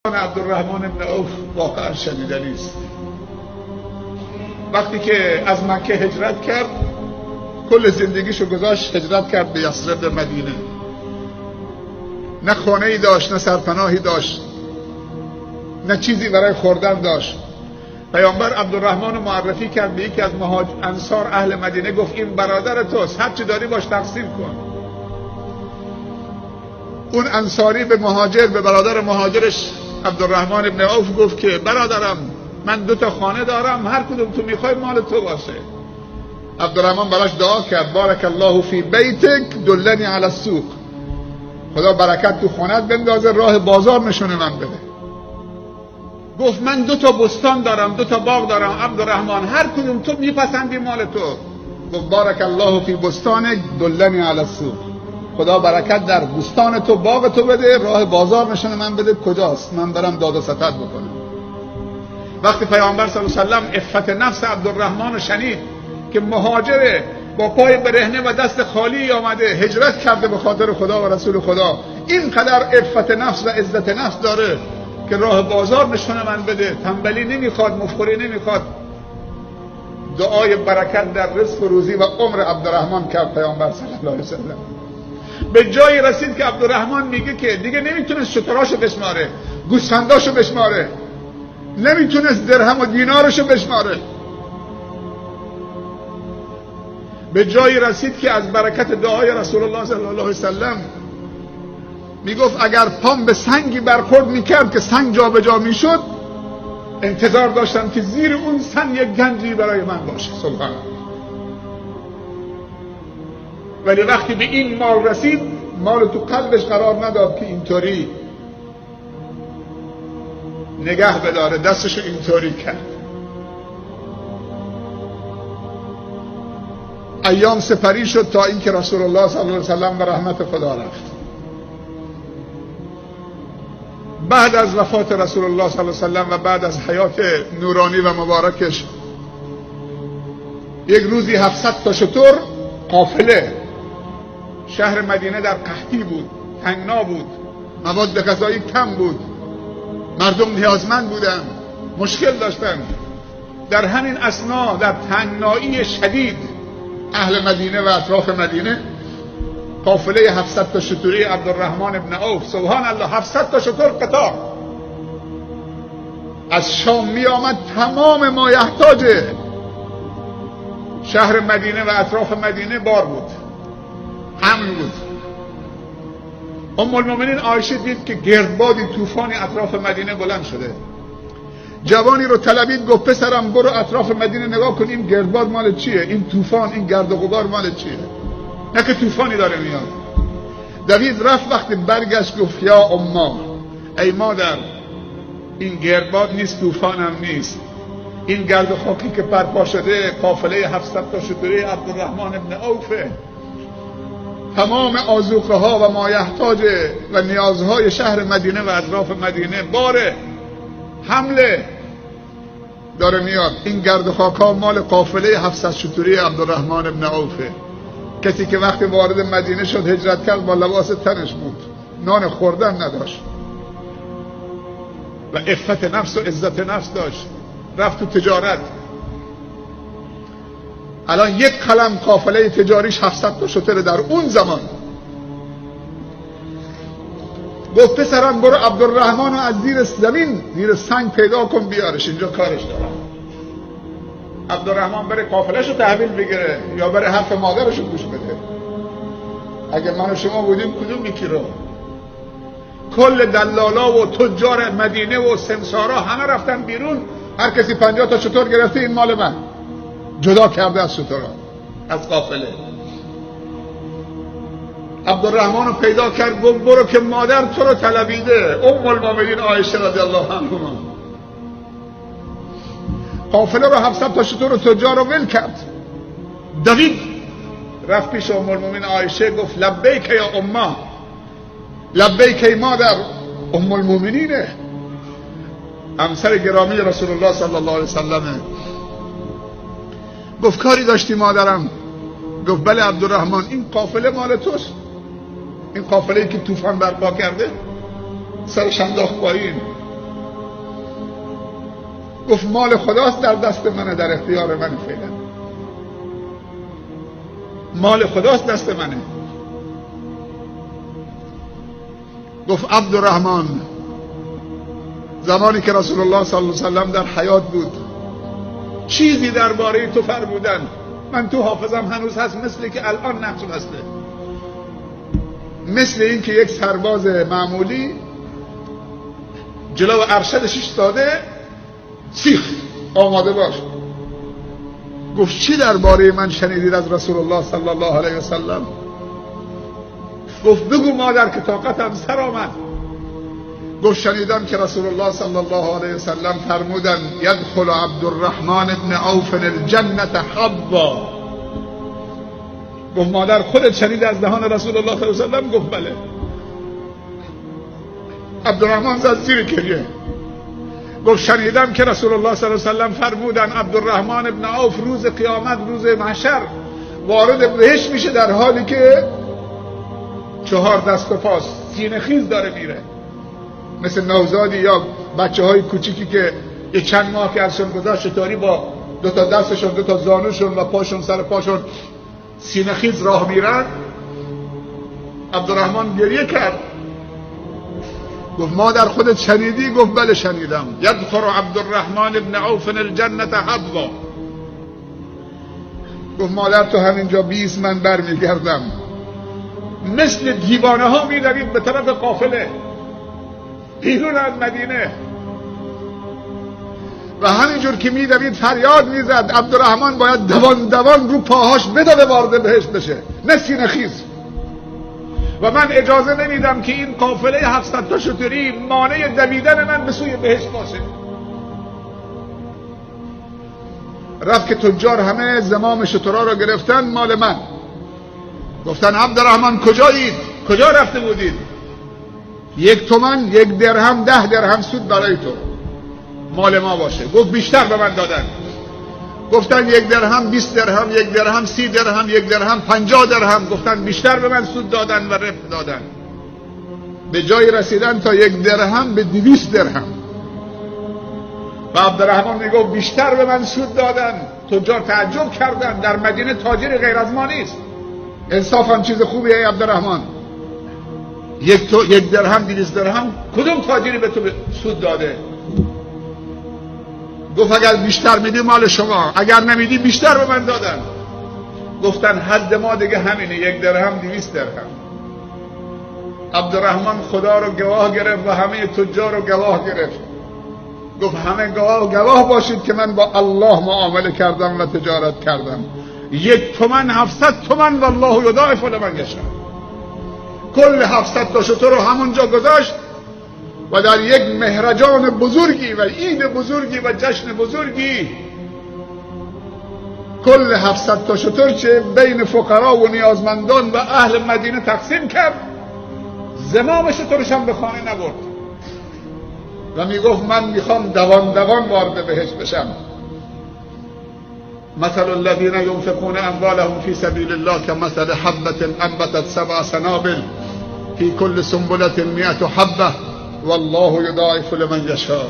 عبدالرحمن بن عوف واقعا شنیدنی است. وقتی که از مکه هجرت کرد، کل زندگیشو گذاشت هجرت کرد به یثرب مدینه. نه خانه‌ای داشت، نه سرپناهی داشت، نه چیزی برای خوردن داشت. پیامبر عبدالرحمن معرفی کرد به یکی از انصار اهل مدینه، گفت این برادر توست، هر چی داری باش تقسیم کن. اون انصاری به برادر مهاجرش عبدالرحمن ابن عوف گفت که برادرم، من 2 خانه دارم، هر کدوم تو میخوای مال تو باشه. عبدالرحمن براش دعا کرد، بارک الله فی بیتک دلنی علی السوق، خدا برکت تو خونت بندازه، راه بازار نشونه من بده. گفت من 2 بستان دارم، 2 باغ دارم عبدالرحمن، هر کدوم تو میپسندی مال تو. گفت بارک الله فی بستانک دلنی علی السوق، خدا برکت در بستان تو، باغ تو بده، راه بازار نشونه من بده کجاست، من برم داد و ستد بکنم. وقتی پیامبر صلی الله علیه و سلم عفت نفس عبدالرحمن رو شنید که مهاجره با پای برهنه و دست خالی آمده هجرت کرده به خاطر خدا و رسول خدا، اینقدر عفت نفس و عزت نفس داره که راه بازار نشونه من بده، تنبلی نمیخواد، مفخوری نمیخواد، دعای برکت در رزق و روزی و عمر عبدالرحمن کرد پیامبر صلی الله علیه و سلم. به جایی رسید که عبدالرحمن میگه که دیگه نمیتونست شتراشو بشماره، گوسفنداشو بشماره، نمیتونست درهم و دینارشو بشماره. به جایی رسید که از برکت دعای رسول الله صلی الله علیه و سلم میگفت اگر پام به سنگی برخورد میکرد که سنگ جا به جا میشد، انتظار داشتم که زیر اون سنگ یک گنجی برای من باشه. سبحان الله. ولی وقتی به این مال رسید، مال تو قلبش قرار نداد که اینطوری نگه بداره، دستشو اینطوری کرد. ایام سپری شد تا اینکه رسول الله صلی الله علیه و سلم به رحمت خدا رفت. بعد از وفات رسول الله صلی الله علیه و سلم و بعد از حیات نورانی و مبارکش، یک روزی 700 تا شتر قافله، شهر مدینه در قحطی بود، تنگنا بود، مواد غذایی کم بود، مردم نیازمند بودن، مشکل داشتن. در همین اثنا، در تنگنایی شدید، اهل مدینه و اطراف مدینه قافله 700 تا شتری عبدالرحمن ابن عوف، سبحان الله، 700 تا شتر قطار از شام می آمد، تمام مایحتاج شهر مدینه و اطراف مدینه بار بود، حمل بود. ام المؤمنین عایشه دید که گردبادی طوفانی اطراف مدینه بلند شده. جوانی رو طلبید، گفت پسرم برو اطراف مدینه نگاه کن، این گردباد مال چیه، این طوفان، این گرد و غبار مال چیه، نه که طوفانی داره میاد. دوید رفت، وقتی برگشت گفت یا اما، ای مادر، این گردباد نیست، طوفانم نیست، این گرد و خاکی که برپا شده قافله 700 تا شتری عبدالرحمن ابن عوفه. تمام آذوقه ها و مایحتاج و نیازهای شهر مدینه و اطراف مدینه باره حمله داره میاد. این گرد و خاک ها مال قافله 700 شتری عبدالرحمن ابن عوفه. کسی که وقتی وارد مدینه شد هجرت کرد با لباس تنش بود، نان خوردن نداشت و عفت نفس و عزت نفس داشت، رفت تو تجارت. الان یک قلم قافله تجاریش 700 تا شتر در اون زمان. گفت پسرم برو عبدالرحمن رو از زیر زمین، زیر سنگ پیدا کن بیارش، اینجا کارش دارم. عبدالرحمن بره قافلهش رو تحویل بگیره یا بره حرف مادرش رو گوش بده؟ اگه من و شما بودیم کدوم یکی رو؟ کل دلالا و تجار مدینه و سمسارا همه رفتن بیرون، هر کسی 50 تا شتر گرفته، این مال من، جدا کرده از شترها، از قافله. عبدالرحمن رو پیدا کرد، گفت برو که مادر تو رو طلبیده. ام المؤمنین عایشه رضی الله عنها قافله رو 700 تا شتر رو تجار رو ول کرد، دوید رفت پیش ام المؤمنین عایشه، گفت لبیک یا امه، لبیک ای مادر. ام المؤمنینه، همسر گرامی رسول الله صلی الله علیه و سلم. گفت کاری داشتی مادرم؟ گفت بله عبدالرحمن، این قافله مال توست، این قافله‌ای که طوفان برپا کرده، سرش انداخت پایین، گفت مال خداست در دست منه، در اختیار من فعلا. مال خداست دست منه. گفت عبدالرحمن زمانی که رسول الله صلی الله علیه و سلم در حیات بود چیزی درباره تو فرمودن، من تو حافظم هنوز هست، مثل که الان نقش بسته، مثل این که یک سرباز معمولی جلو ارشدش ایستاده، سیخ آماده باش. گفت چی درباره من شنیدید از رسول الله صلی الله علیه و سلم؟ گفت بگو مادر که طاقتم سر آمد. گفت شنیدم که رسول الله صلی الله علیه و سلم فرمودن یدخل عبدالرحمن ابن عوف الجنة حبا. گفت مادر خودت شنید از دهان رسول الله صلی الله علیه و سلم؟ گفت بله. عبدالرحمن زد زیر گریه. گفت شنیدم که رسول الله صلی الله علیه و سلم فرمودن عبدالرحمن ابن عوف روز قیامت، روز محشر، وارد بهشت میشه در حالی که 4 دست و پاست، سینه خیز داره میره، مثل نوزادی یا بچه های کوچیکی که یه چند ماه که ازشون گذشت چطوری با 2 تا دستشون، 2 تا زانوشون و پاشون، سر پاشون سینه خیز راه میرن. عبدالرحمن گریه کرد. گفت مادر خودت شنیدی؟ گفت بله شنیدم. یدخل عبدالرحمن ابن عوف الجنة حبا. گفت مادر تو همینجا 20 من برمیگردم. مثل دیوانه ها میروید به طرف قافله بیرون از مدینه و همینجور که میروید فریاد میزد. عبدالرحمن باید دوان دوان رو پاهاش بدوه وارد بهشت بشه، نه سینه خیز. و من اجازه نمیدم که این قافله 700 تا شتری مانع دویدن من به سوی بهشت باشه. رفت که تجار همه زمام شترها رو گرفتن، مال من. گفتن عبدالرحمن کجایید؟ کجا رفته بودید؟ 1 تومن، 1 درهم، 10 درهم سود برای تو، مال ما باشه. گفت بیشتر به من دادن. گفتن 1 درهم، 20 درهم، 1 درهم، 30 درهم، 1 درهم، 50 درهم. گفتن بیشتر به من سود دادن و ربح دادن. به جای رسیدن تا 1 درهم به 200 درهم. و عبدالرحمن میگفت بیشتر به من سود دادن. تجار تعجب کردن، در مدینه تاجر غیر از ما نیست. انصافا چیز خوبیه ای عبدالرحمن. 1 درهم، 200 درهم، کدوم تاجری به تو سود داده؟ گفت اگر بیشتر میدی مال شما، اگر نمیدی بیشتر به من دادن. گفتن حد ما دیگه همینه، 1 درهم، 200 درهم. عبدالرحمن خدا رو گواه گرفت و همه تجار رو گواه گرفت. گفت همه گواه باشید که من با الله معامله کردم و تجارت کردم. 1 تومن 700 تومن والله یضاعف لمن یشاء. کل 700 تا شتر رو همونجا گذاشت و در یک مهرجان بزرگی و عید بزرگی و جشن بزرگی کل 700 تا شتر چه بین فقرا و نیازمندان و اهل مدینه تقسیم کرد. زمام شترش هم به خانه نبرد و میگفت من میخوام دوان دوان وارد بهشت بشم. مثل الذين ينفقون اموالهم في سبيل الله كمثل حبة انبتت 7 سنابل في كل سنبلة 100 حبة والله يضاعف لمن يشاء.